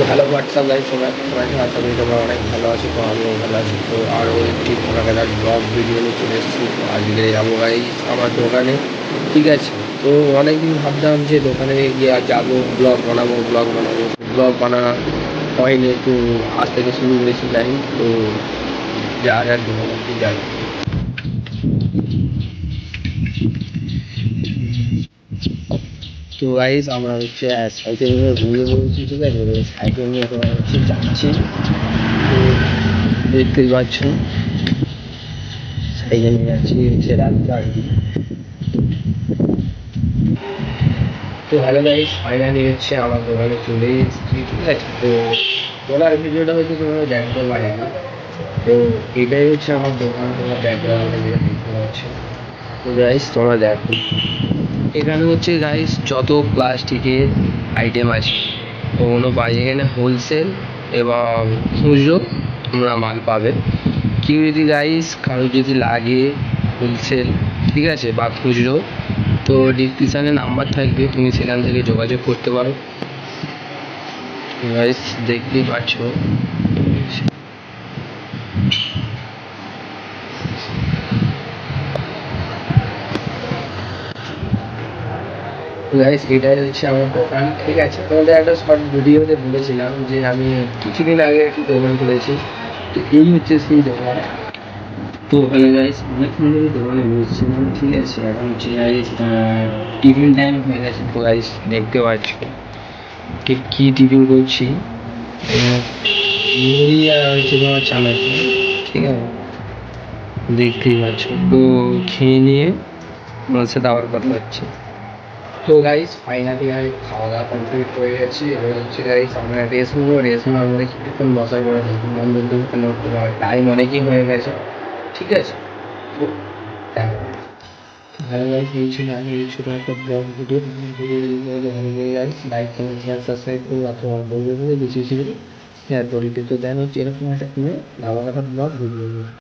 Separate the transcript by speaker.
Speaker 1: Hello WhatsApp guys, সবাই সবাই আশা করি তোমরা অনেক ভালো আছো। তো আমিও ভালো আছি। তো আরও একটি খোলামেলা ব্লগ ভিডিও নিয়ে চলে এসেছি। তো আজকে যাবো গাইস আমার দোকানে, ঠিক আছে। তো অনেকদিন ভাবতাম যে দোকানে গিয়ে যাবো, ব্লগ বানানো হয়নি। তো আজ থেকে শুরু করেছি গাইস। তো যা যা দোকানে যাই। তো গাইস আমরা হচ্ছে সাইকেল নিয়ে ঘুরে পড়েছি, ঠিক আছে। সাইকেল নিয়ে তোমরা হচ্ছে যাচ্ছি। তো দেখতেই পাচ্ছ সাইকেল নিয়ে যাচ্ছি হচ্ছে রাস্তা আর কি। তো হ্যালো গাইস, ফাইনালি হচ্ছে আমার দোকানে চলে এসেছি, ঠিক আছে। তো ওনার ভিডিওটা হচ্ছে তোমরা দেখতে পারে না। তো এটাই হচ্ছে আমার দোকান, তোমার ব্যাকগ্রাউন্ডে যেটা দেখতে পাচ্ছ। তো গাইস তোমরা দেখো, এখানে হচ্ছে গাইস যত প্লাস্টিকের আইটেম আছে ওগুলো পাই এখানে হোলসেল এবং খুচরো তোমরা মাল পাবে। কেউ যদি গাইস কারো যদি লাগে হোলসেল, ঠিক আছে, বা খুচরো, তো ডিসক্রিপশানে নাম্বার থাকবে, তুমি সেখান থেকে যোগাযোগ করতে পারো। গাইস দেখতেই পাচ্ছ গাইস, এটাই হচ্ছে আমার দোকান, ঠিক আছে। তোমাদের একটা শর্ট ভিডিওতে বলেছিলাম যে আমি কিছুদিন আগে একটি দোকান খুলেছি। তো এই হচ্ছে সেই দোকান। তো হ্যালো গাইস, অনেকক্ষণ ধরে দোকানে বসছিলাম, ঠিক আছে। এখন হচ্ছে গাইস টিফিন টাইম হয়ে গেছে। তো গাইস দেখতে পাচ্ছ ঠিক কী টিফিন করছি, মুড়ি আর হচ্ছে তোমার চানাচুর, ঠিক আছে, দেখতেই পাচ্ছ। তো খেয়ে নিয়ে তোমার সাথে আবার কথা হচ্ছে। তো গাইস ফাইনালি খাওয়া দাওয়া কমপ্লিট হয়ে গেছে। এবার হচ্ছে গাইস আমরা রেস্ট নেবো। রেস্ট নেওয়ার পরে কিছুক্ষণ বসার পরে টাইম অনেকই হয়ে গেছে, ঠিক আছে। তো হ্যালো গাইস, এই ছিল আমি এই ছোটো একটা blog video. Guys like comment share subscribe করুন, অথবা বন্ধুদের বেশি বেশি শেয়ার করে দিতে দেন হচ্ছে এরকম একটা ব্লগ ভিডিও।